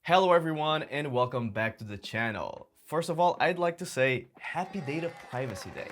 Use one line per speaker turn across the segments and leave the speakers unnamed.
Hello everyone and welcome back to the channel. First of all, I'd like to say Happy Data Privacy Day.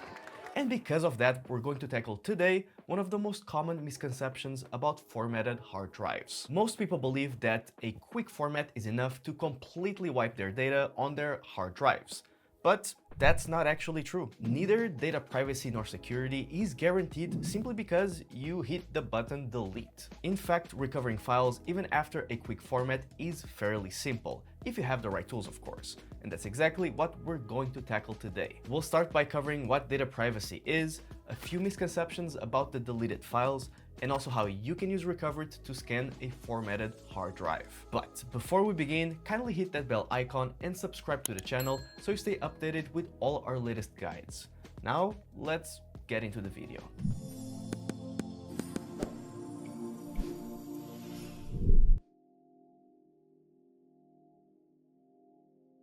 And because of that, we're going to tackle today one of the most common misconceptions about formatted hard drives. Most people believe that a quick format is enough to completely wipe their data on their hard drives. But that's not actually true. Neither data privacy nor security is guaranteed simply because you hit the button delete. In fact, recovering files even after a quick format is fairly simple, if you have the right tools of course. And that's exactly what we're going to tackle today. We'll start by covering what data privacy is, a few misconceptions about the deleted files, and also how you can use Recoverit to scan a formatted hard drive. But before we begin, kindly hit that bell icon and subscribe to the channel so you stay updated with all our latest guides. Now, let's get into the video.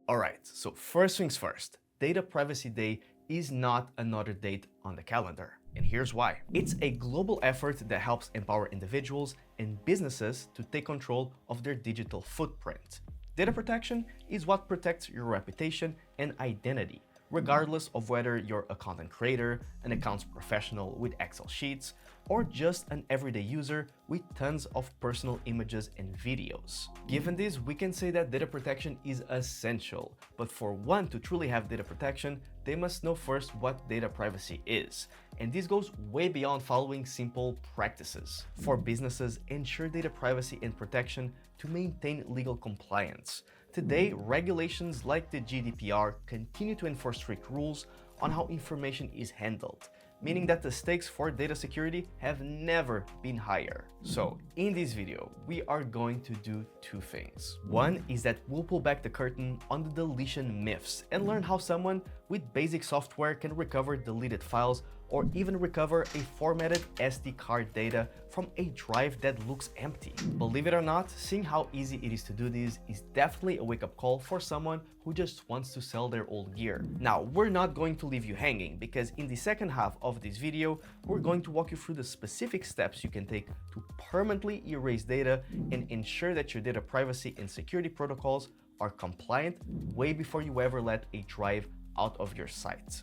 Alright, so first things first, Data Privacy Day is not another date on the calendar. And here's why. It's a global effort that helps empower individuals and businesses to take control of their digital footprint. Data protection is what protects your reputation and identity, regardless of whether you're a content creator, an accounts professional with Excel sheets, or just an everyday user with tons of personal images and videos. Given this, we can say that data protection is essential, but for one to truly have data protection, they must know first what data privacy is. And this goes way beyond following simple practices. For businesses, ensure data privacy and protection to maintain legal compliance. Today, regulations like the GDPR continue to enforce strict rules on how information is handled, meaning that the stakes for data security have never been higher. So in this video, we are going to do two things. One is that we'll pull back the curtain on the deletion myths and learn how someone with basic software can recover deleted files or even recover a formatted SD card data from a drive that looks empty. Believe it or not, seeing how easy it is to do this is definitely a wake-up call for someone who just wants to sell their old gear. Now, we're not going to leave you hanging because in the second half of this video, we're going to walk you through the specific steps you can take to permanently erase data and ensure that your data privacy and security protocols are compliant way before you ever let a drive out of your sight.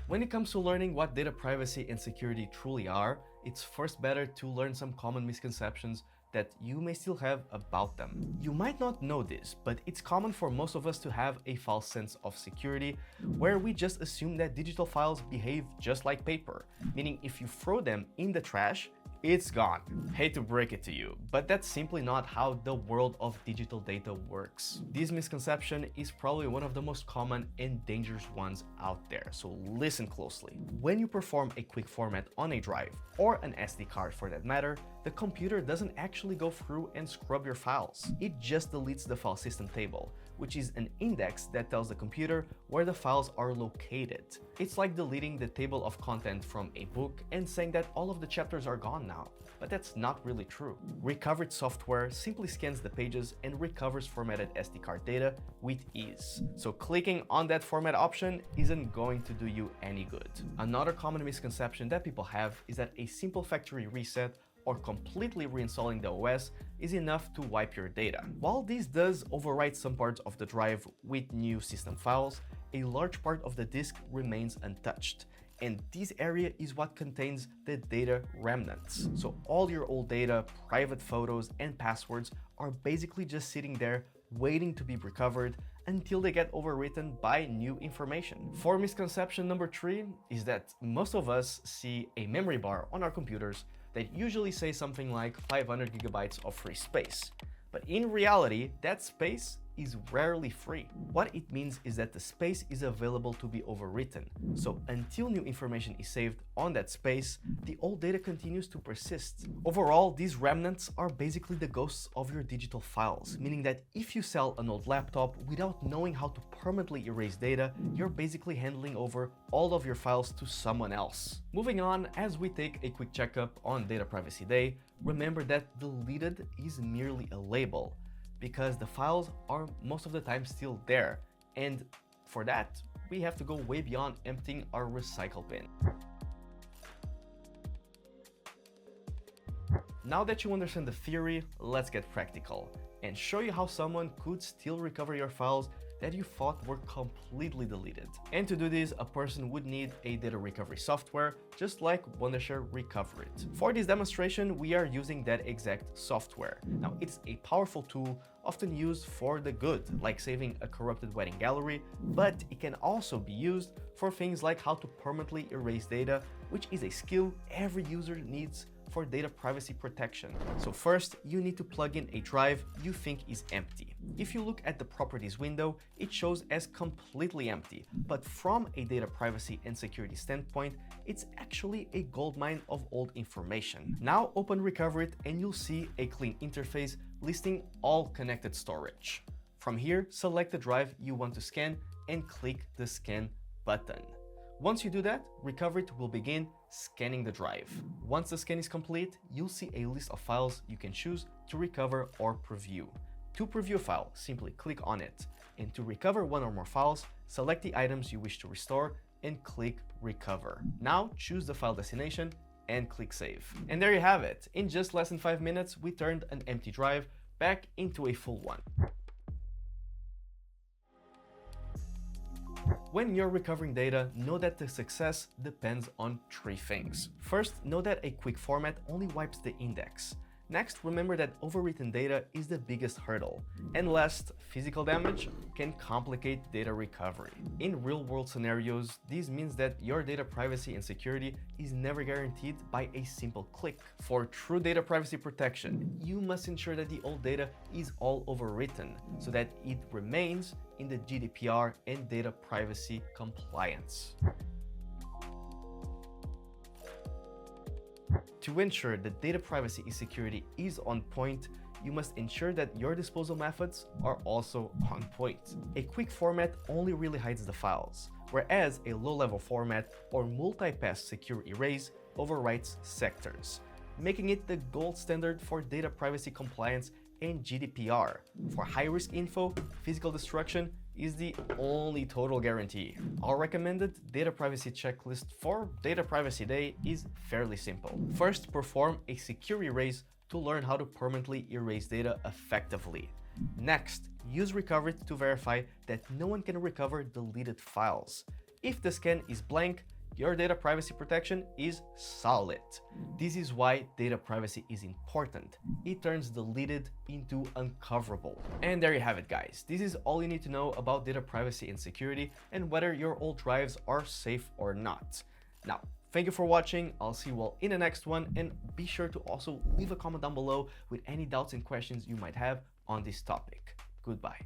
When it comes to learning what data privacy and security truly are, it's first better to learn some common misconceptions that you may still have about them. You might not know this, but it's common for most of us to have a false sense of security where we just assume that digital files behave just like paper, meaning if you throw them in the trash, it's gone. Hate to break it to you, but that's simply not how the world of digital data works. This misconception is probably one of the most common and dangerous ones out there, so listen closely. When you perform a quick format on a drive, or an SD card for that matter, the computer doesn't actually go through and scrub your files. It just deletes the file system table, which is an index that tells the computer where the files are located. It's like deleting the table of content from a book and saying that all of the chapters are gone now. But that's not really true. Recoverit software simply scans the pages and recovers formatted SD card data with ease. So clicking on that format option isn't going to do you any good. Another common misconception that people have is that a simple factory reset or completely reinstalling the OS is enough to wipe your data. While this does overwrite some parts of the drive with new system files, a large part of the disk remains untouched. And this area is what contains the data remnants. So all your old data, private photos, and passwords are basically just sitting there waiting to be recovered until they get overwritten by new information. For misconception number 3 is that most of us see a memory bar on our computers that usually say something like 500 gigabytes of free space. But in reality, that space is rarely free. What it means is that the space is available to be overwritten. So until new information is saved on that space, the old data continues to persist. Overall, these remnants are basically the ghosts of your digital files, meaning that if you sell an old laptop without knowing how to permanently erase data, you're basically handing over all of your files to someone else. Moving on, as we take a quick checkup on Data Privacy Day, remember that deleted is merely a label, because the files are most of the time still there. And for that, we have to go way beyond emptying our recycle bin. Now that you understand the theory, let's get practical and show you how someone could still recover your files that you thought were completely deleted. And to do this, a person would need a data recovery software, just like Wondershare Recoverit. For this demonstration, we are using that exact software. Now, it's a powerful tool, often used for the good, like saving a corrupted wedding gallery, but it can also be used for things like how to permanently erase data, which is a skill every user needs for data privacy protection. So first, you need to plug in a drive you think is empty. If you look at the properties window, it shows as completely empty, but from a data privacy and security standpoint, it's actually a goldmine of old information. Now open Recoverit and you'll see a clean interface listing all connected storage. From here, select the drive you want to scan and click the scan button. Once you do that, Recoverit will begin scanning the drive. Once the scan is complete, you'll see a list of files you can choose to recover or preview. To preview a file, simply click on it. And to recover one or more files, select the items you wish to restore and click Recover. Now choose the file destination and click Save. And there you have it. In just less than 5 minutes, we turned an empty drive back into a full one. When you're recovering data, know that the success depends on 3 things. First, know that a quick format only wipes the index. Next, remember that overwritten data is the biggest hurdle. And last, physical damage can complicate data recovery. In real-world scenarios, this means that your data privacy and security is never guaranteed by a simple click. For true data privacy protection, you must ensure that the old data is all overwritten so that it remains in the GDPR and data privacy compliance. To ensure that data privacy and security is on point, you must ensure that your disposal methods are also on point. A quick format only really hides the files, whereas a low-level format or multi-pass secure erase overwrites sectors, making it the gold standard for data privacy compliance and GDPR. For high-risk info, physical destruction is the only total guarantee. Our recommended data privacy checklist for Data Privacy Day is fairly simple. First, perform a secure erase to learn how to permanently erase data effectively. Next, use Recoverit to verify that no one can recover deleted files. If the scan is blank, your data privacy protection is solid. This is why data privacy is important. It turns deleted into uncoverable. And there you have it, guys. This is all you need to know about data privacy and security and whether your old drives are safe or not. Now, thank you for watching. I'll see you all in the next one, and be sure to also leave a comment down below with any doubts and questions you might have on this topic. Goodbye.